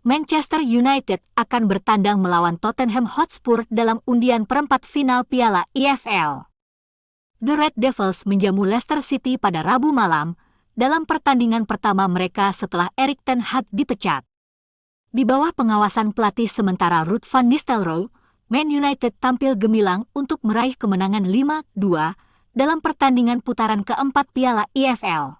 Manchester United akan bertandang melawan Tottenham Hotspur dalam undian perempat final Piala EFL. The Red Devils menjamu Leicester City pada Rabu malam dalam pertandingan pertama mereka setelah Erik ten Hag dipecat. Di bawah pengawasan pelatih sementara Ruud van Nistelrooy, Man United tampil gemilang untuk meraih kemenangan 5-2 dalam pertandingan putaran keempat Piala EFL.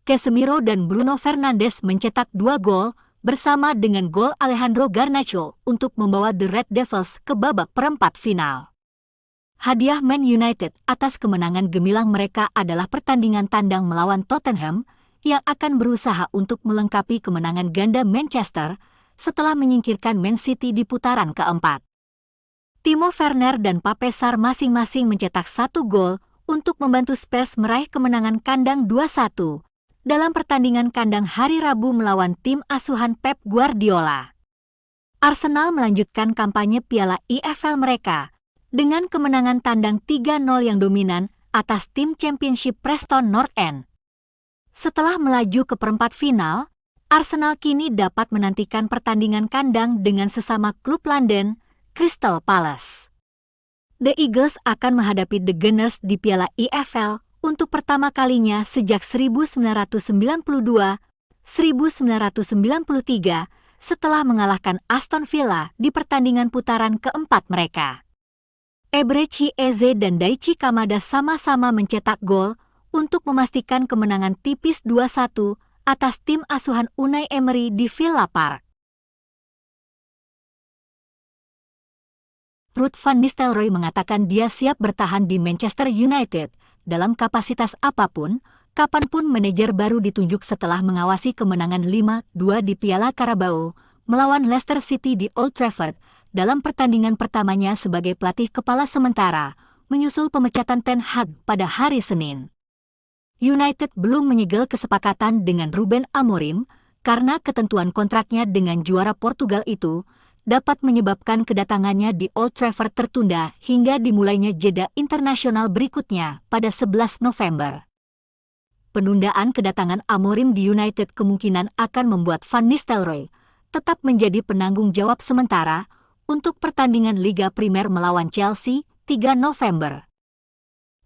Casemiro dan Bruno Fernandes mencetak 2 gol bersama dengan gol Alejandro Garnacho untuk membawa The Red Devils ke babak perempat final. Hadiah Man United atas kemenangan gemilang mereka adalah pertandingan tandang melawan Tottenham yang akan berusaha untuk melengkapi kemenangan ganda Manchester setelah menyingkirkan Man City di putaran keempat. Timo Werner dan Pape Sarr masing-masing mencetak 1 gol untuk membantu Spurs meraih kemenangan kandang 2-1 dalam pertandingan kandang hari Rabu melawan tim asuhan Pep Guardiola. Arsenal melanjutkan kampanye Piala EFL mereka dengan kemenangan tandang 3-0 yang dominan atas tim Championship Preston North End. Setelah melaju ke perempat final, Arsenal kini dapat menantikan pertandingan kandang dengan sesama klub London, Crystal Palace. The Eagles akan menghadapi The Gunners di Piala EFL untuk pertama kalinya sejak 1992-1993 setelah mengalahkan Aston Villa di pertandingan putaran keempat mereka. Eberechi Eze dan Daichi Kamada sama-sama mencetak gol untuk memastikan kemenangan tipis 2-1 atas tim asuhan Unai Emery di Villa Park. Ruud van Nistelrooy mengatakan dia siap bertahan di Manchester United dalam kapasitas apapun, kapanpun manajer baru ditunjuk setelah mengawasi kemenangan 5-2 di Piala Carabao melawan Leicester City di Old Trafford dalam pertandingan pertamanya sebagai pelatih kepala sementara, menyusul pemecatan Ten Hag pada hari Senin. United belum menyegel kesepakatan dengan Ruben Amorim karena ketentuan kontraknya dengan juara Portugal itu dapat menyebabkan kedatangannya di Old Trafford tertunda hingga dimulainya jeda internasional berikutnya pada 11 November. Penundaan kedatangan Amorim di United kemungkinan akan membuat Van Nistelrooy tetap menjadi penanggung jawab sementara untuk pertandingan Liga Primer melawan Chelsea 3 November.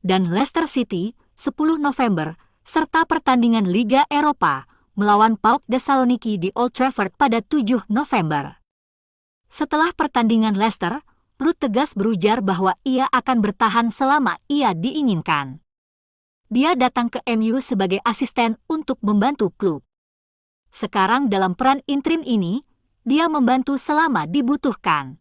Dan Leicester City 10 November, serta pertandingan Liga Eropa melawan PAOK Thessaloniki di Old Trafford pada 7 November. Setelah pertandingan Leicester, Ruud tegas berujar bahwa ia akan bertahan selama ia diinginkan. Dia datang ke MU sebagai asisten untuk membantu klub. Sekarang dalam peran interim ini, dia membantu selama dibutuhkan.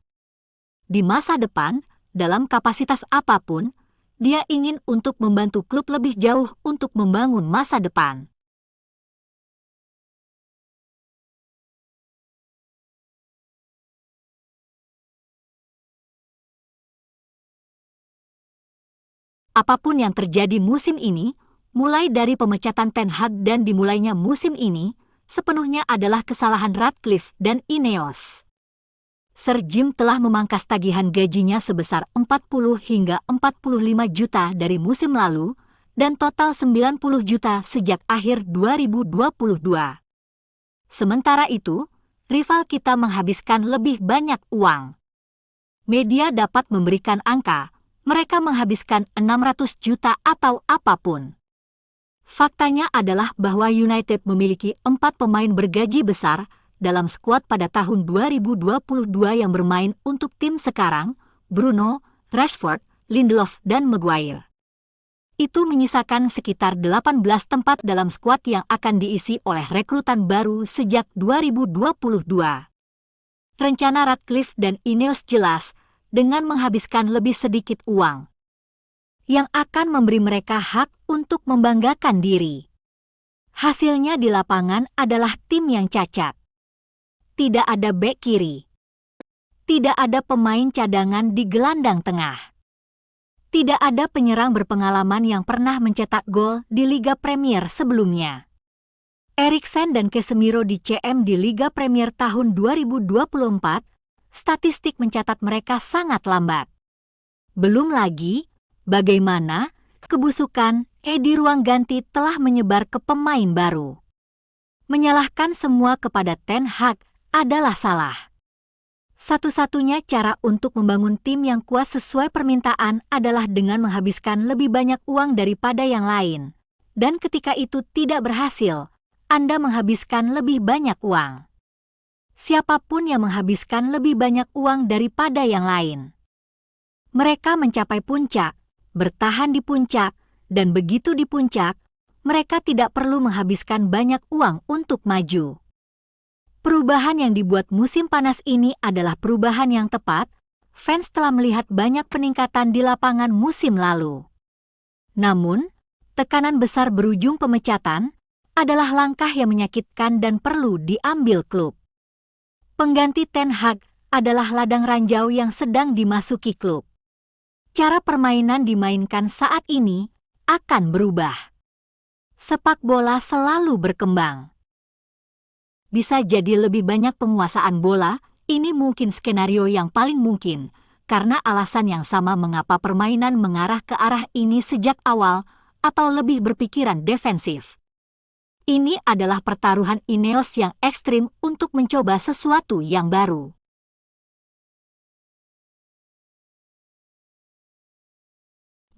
Di masa depan, dalam kapasitas apapun, dia ingin untuk membantu klub lebih jauh untuk membangun masa depan. Apapun yang terjadi musim ini, mulai dari pemecatan Ten Hag dan dimulainya musim ini, sepenuhnya adalah kesalahan Ratcliffe dan Ineos. Sir Jim telah memangkas tagihan gajinya sebesar 40 hingga 45 juta dari musim lalu dan total 90 juta sejak akhir 2022. Sementara itu, rival kita menghabiskan lebih banyak uang. Media dapat memberikan angka, mereka menghabiskan 600 juta atau apapun. Faktanya adalah bahwa United memiliki 4 pemain bergaji besar dalam skuad pada tahun 2022 yang bermain untuk tim sekarang, Bruno, Rashford, Lindelof, dan Maguire. Itu menyisakan sekitar 18 tempat dalam skuad yang akan diisi oleh rekrutan baru sejak 2022. Rencana Ratcliffe dan Ineos jelas, dengan menghabiskan lebih sedikit uang, yang akan memberi mereka hak untuk membanggakan diri. Hasilnya di lapangan adalah tim yang cacat. Tidak ada bek kiri. Tidak ada pemain cadangan di gelandang tengah. Tidak ada penyerang berpengalaman yang pernah mencetak gol di Liga Premier sebelumnya. Eriksen dan Casemiro di CM di Liga Premier tahun 2024, statistik mencatat mereka sangat lambat. Belum lagi, bagaimana kebusukan di ruang ganti telah menyebar ke pemain baru. Menyalahkan semua kepada Ten Hag adalah salah. Satu-satunya cara untuk membangun tim yang kuat sesuai permintaan adalah dengan menghabiskan lebih banyak uang daripada yang lain. Dan ketika itu tidak berhasil, Anda menghabiskan lebih banyak uang. Siapapun yang menghabiskan lebih banyak uang daripada yang lain, mereka mencapai puncak, bertahan di puncak, dan begitu di puncak, mereka tidak perlu menghabiskan banyak uang untuk maju. Perubahan yang dibuat musim panas ini adalah perubahan yang tepat. Fans telah melihat banyak peningkatan di lapangan musim lalu. Namun, tekanan besar berujung pemecatan adalah langkah yang menyakitkan dan perlu diambil klub. Pengganti Ten Hag adalah ladang ranjau yang sedang dimasuki klub. Cara permainan dimainkan saat ini akan berubah. Sepak bola selalu berkembang. Bisa jadi lebih banyak penguasaan bola, ini mungkin skenario yang paling mungkin, karena alasan yang sama mengapa permainan mengarah ke arah ini sejak awal, atau lebih berpikiran defensif. Ini adalah pertaruhan Ineos yang ekstrim untuk mencoba sesuatu yang baru.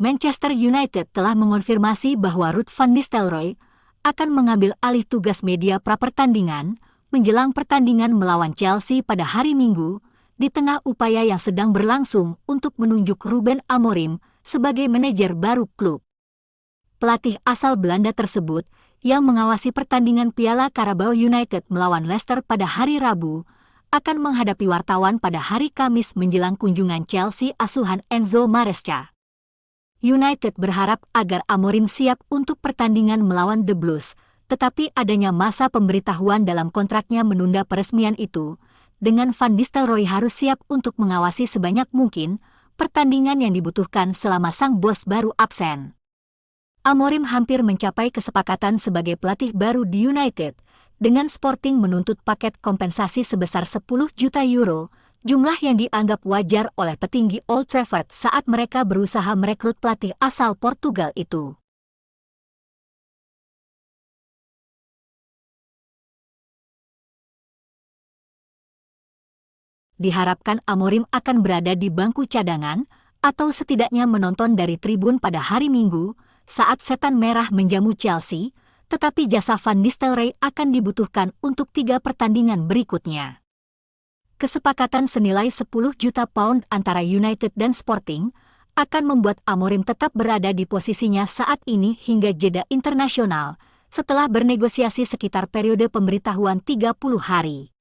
Manchester United telah mengonfirmasi bahwa Ruud van Nistelrooy akan mengambil alih tugas media pra-pertandingan menjelang pertandingan melawan Chelsea pada hari Minggu, di tengah upaya yang sedang berlangsung untuk menunjuk Ruben Amorim sebagai manajer baru klub. Pelatih asal Belanda tersebut yang mengawasi pertandingan Piala Carabao United melawan Leicester pada hari Rabu akan menghadapi wartawan pada hari Kamis menjelang kunjungan Chelsea asuhan Enzo Maresca. United berharap agar Amorim siap untuk pertandingan melawan The Blues, tetapi adanya masa pemberitahuan dalam kontraknya menunda peresmian itu, dengan Van Nistelrooy harus siap untuk mengawasi sebanyak mungkin pertandingan yang dibutuhkan selama sang bos baru absen. Amorim hampir mencapai kesepakatan sebagai pelatih baru di United, dengan Sporting menuntut paket kompensasi sebesar 10 juta euro, jumlah yang dianggap wajar oleh petinggi Old Trafford saat mereka berusaha merekrut pelatih asal Portugal itu. Diharapkan Amorim akan berada di bangku cadangan, atau setidaknya menonton dari tribun pada hari Minggu, saat Setan Merah menjamu Chelsea, tetapi jasa Van Nistelrooy akan dibutuhkan untuk 3 pertandingan berikutnya. Kesepakatan senilai 10 juta pound antara United dan Sporting akan membuat Amorim tetap berada di posisinya saat ini hingga jeda internasional, setelah bernegosiasi sekitar periode pemberitahuan 30 hari.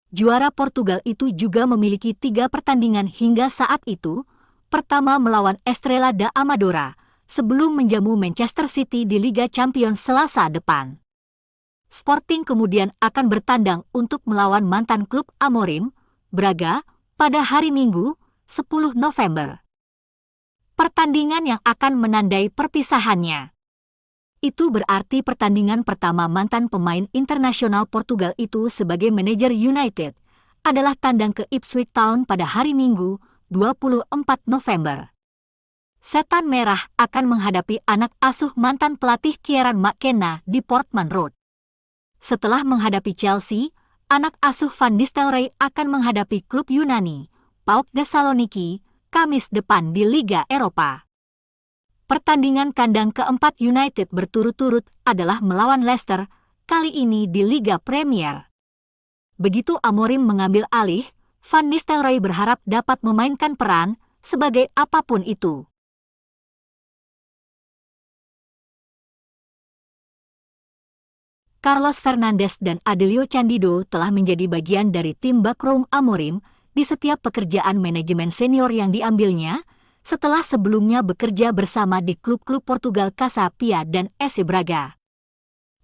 Juara Portugal itu juga memiliki 3 pertandingan hingga saat itu, pertama melawan Estrela da Amadora, sebelum menjamu Manchester City di Liga Champions Selasa depan. Sporting kemudian akan bertandang untuk melawan mantan klub Amorim, Braga, pada hari Minggu, 10 November. Pertandingan yang akan menandai perpisahannya. Itu berarti pertandingan pertama mantan pemain internasional Portugal itu sebagai manajer United adalah tandang ke Ipswich Town pada hari Minggu, 24 November. Setan Merah akan menghadapi anak asuh mantan pelatih Kieran McKenna di Portman Road. Setelah menghadapi Chelsea, anak asuh Van Nistelrooy akan menghadapi klub Yunani, PAOK Thessaloniki, Kamis depan di Liga Eropa. Pertandingan kandang keempat United berturut-turut adalah melawan Leicester, kali ini di Liga Premier. Begitu Amorim mengambil alih, Van Nistelrooy berharap dapat memainkan peran sebagai apapun itu. Carlos Fernandes dan Adelio Candido telah menjadi bagian dari tim backroom Amorim di setiap pekerjaan manajemen senior yang diambilnya, setelah sebelumnya bekerja bersama di klub-klub Portugal Casa Pia dan SC Braga.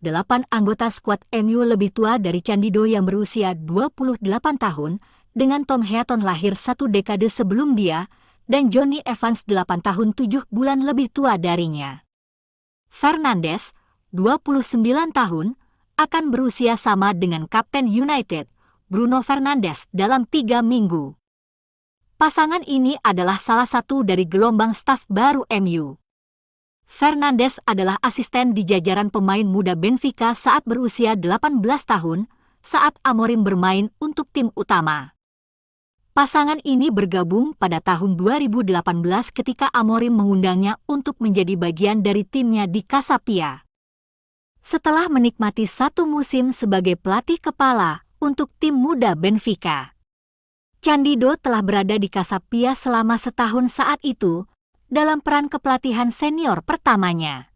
8 anggota skuad MU lebih tua dari Candido yang berusia 28 tahun, dengan Tom Heaton lahir 1 dekade sebelum dia, dan Johnny Evans 8 tahun 7 bulan lebih tua darinya. Fernandes, 29 tahun, akan berusia sama dengan Kapten United, Bruno Fernandes dalam 3 minggu. Pasangan ini adalah salah satu dari gelombang staf baru MU. Fernandes adalah asisten di jajaran pemain muda Benfica saat berusia 18 tahun, saat Amorim bermain untuk tim utama. Pasangan ini bergabung pada tahun 2018 ketika Amorim mengundangnya untuk menjadi bagian dari timnya di Casapia. Setelah menikmati satu musim sebagai pelatih kepala untuk tim muda Benfica, Candido telah berada di Casapia selama setahun saat itu dalam peran kepelatihan senior pertamanya.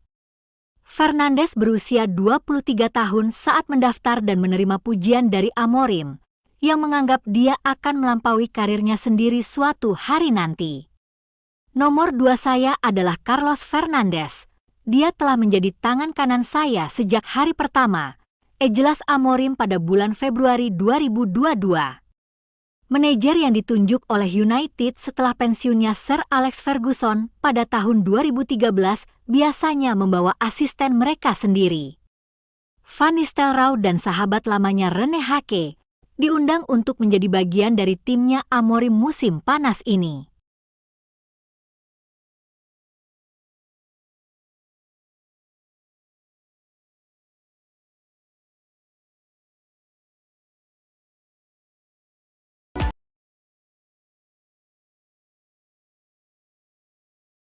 Fernandes berusia 23 tahun saat mendaftar dan menerima pujian dari Amorim yang menganggap dia akan melampaui karirnya sendiri suatu hari nanti. Nomor 2 saya adalah Carlos Fernandes. Dia telah menjadi tangan kanan saya sejak hari pertama, jelas Amorim pada bulan Februari 2022. Manajer yang ditunjuk oleh United setelah pensiunnya Sir Alex Ferguson pada tahun 2013 biasanya membawa asisten mereka sendiri. Van Nistelrooy dan sahabat lamanya Rene Hake diundang untuk menjadi bagian dari timnya Amorim musim panas ini.